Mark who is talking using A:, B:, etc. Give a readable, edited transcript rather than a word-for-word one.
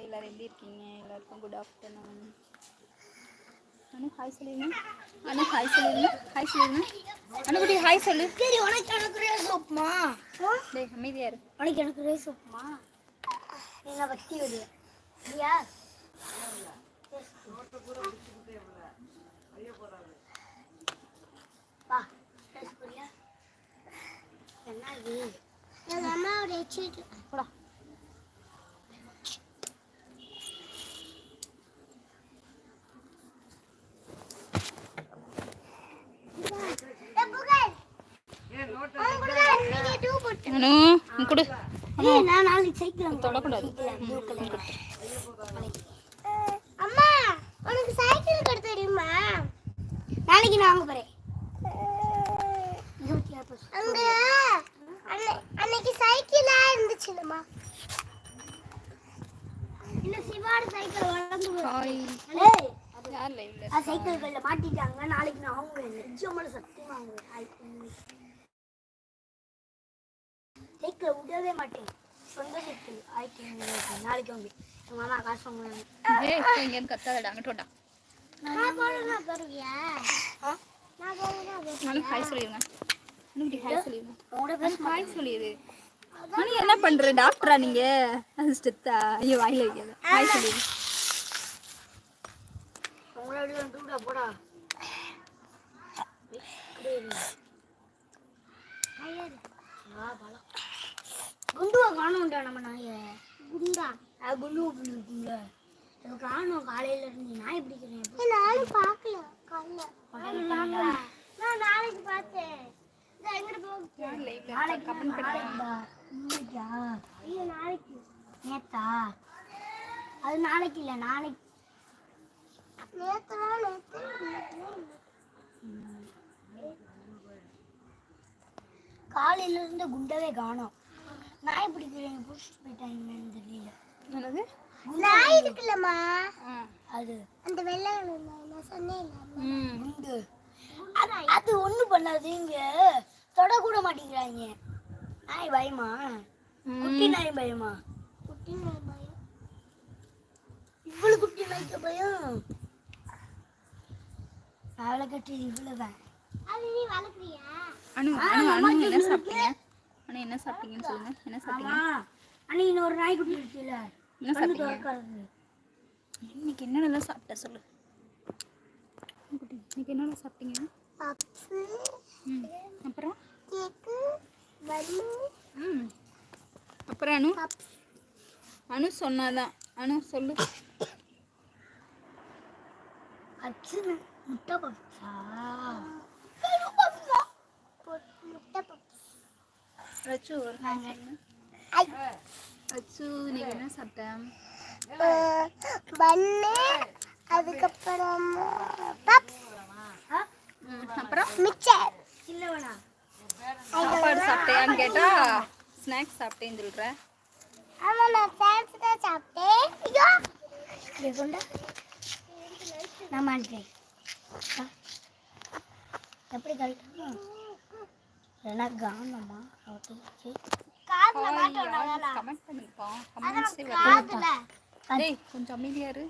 A: எல்லோரும் எப்படி இருக்கீங்க? எல்லாருக்கும் குட் ஆஃப்டர்நூன். அனு ஹாய் சொல்லிடுங்க. அனு ஹாய் சொல்லிடுங்க. ஹாய் சொல்லிடுங்க. அனுக்குட்டி ஹாய் சொல்லு.
B: சரி உனக்கு எனக்கு ரேஸ் ஓப்மா.
A: டேய் அமைதியா இரு.
B: உனக்கு எனக்கு ரேஸ் ஓப்மா. நீங்க வத்தி விடு. இல்லையா? வா. ரேஸ் போறியா? என்ன இது? எங்க அம்மாவோட சீட் போடா.
A: அனு குடு.
B: நான் நாளைக்கு சைக்கிள்
A: தொடக்கூடாது.
B: அம்மா உனக்கு சைக்கிள் கட்ட தெரியுமா? நாளைக்கு நான் வாங்க போறேன். அங்க அன்னைக்கு சைக்கிளா இருந்துச்சுலமா. இந்த சிவாட சைக்கிள் வளர்ந்து
A: ஹாய்.
B: ஏய்
A: யார் லைவ்ல?
B: ஆ சைக்கிள்ல மாட்டிட்டாங்க. நாளைக்கு நான் வாங்குவேன். நிஜமான சத்தியமா வாங்குவேன். ஹாய். சைக்கிள் விடவே மாட்டேன். சொந்த சைக்கிள் ஆயிட்டு நாளைக்கு வாங்க. எங்க மாமா காசு வாங்குவாங்க.
A: ஏய் இங்க கத்தாதடா அங்க டோடா.
B: நான் போறேன்னா வருவியா? நான் போறேன்னா
A: அனு ஹாய் சொல்லிடுங்க. அனுக்குட்டி ஹாய் சொல்லிடுங்க.
B: உங்களோட பேச
A: ஹாய் சொல்லிடு. அனு என்ன பண்ற? டாக்டரா நீங்க? ஸ்டெத்தா? ஐயோ வாயில வைக்காத. ஹாய் சொல்லிடு.
B: உங்களோட வந்து போடா. குண்டுவா காணும்டா நம்ம நாய. குண்டா குண்டு இருக்குங்க. எனக்கு காணும் காலையில இருந்து நாய் பிடிக்கிறேன். நானும் பார்க்கல காலைல. நான் நாளைக்கு பார்த்தேன்.
A: யார் லைவ்ல கமெண்ட் பண்ணுங்க.
B: ஐயோ நாளைக்கு நேத்தா? அது நாளைக்கு இல்லை நாளைக்கு. காலையில இருந்து குண்டவே காணோம். நாய் பிடிக்கிறேன் புடிச்சிட்டு போயிட்டாங்கன்னு தெரியல.
A: என்னது?
B: நாய் இருக்குல்லம்மா
A: அது
B: அந்த வெள்ளை நான் சொன்னேன் குண்டு. அது ஒண்ணும் பண்ணாது. இங்க தொட கூட மாட்டேங்கிறாங்க. நாய் பயமா? குட்டி நாய் பயமா? குட்டி நாய் பயம். இவ்வளவு குட்டி நாய்க்கு பயம். அவளை கட்டி இவ்வளவுதான். அது நீ வளர்க்குறியா?
A: அனு அனு அனு என்ன சாப்பிட்டீங்க? அனு என்ன சாப்பிட்டீங்கன்னு சொல்லுங்க. என்ன சாப்பிட்டீங்க?
B: அன்னைக்கு இன்னொரு நாய் குட்டி இருக்குல்ல.
A: என்ன சாப்பிட்டீங்க? இன்னைக்கு என்ன நல்லா சாப்பிட்ட சொல்லு. இன்னைக்கு என்ன சாப்பிட்டீங்க?
B: பப்ஸ்.
A: அப்புறம்
B: கேக் பன்னு.
A: அப்புறம் அனு அனு சொன்னாதான். அனு சொல்லு.
B: அச்சு முட்டை பப்ஸா? முட்டை பப்ஸ்.
A: ரச்சு ஒரு அச்சு இன்னைக்கு என்ன சாப்பிட்டேன்?
B: பன்னு அதுக்கப்புறம் பப்ஸ்.
A: அப்புறம்
B: மிச்சர் சின்னவனா
A: சாப்பாடு சாப்பிட்டேன்னு கேட்டா ஸ்நாக்ஸ் சாப்பிட்டேன்னு சொல்ற.
B: ஆமா நான் ஸ்நாக்ஸ் தான் சாப்பிட்டேன். ஐயோ இது கொண்டா நான் மாட்டேன். எப்படி கழட்டணும்? எனக்கு காணமா காதுல மாட்டோம்.
A: கமெண்ட் பண்ணிருக்கோம். கமெண்ட்ஸே வரல. டேய் கொஞ்சம் அமைதியா இரு.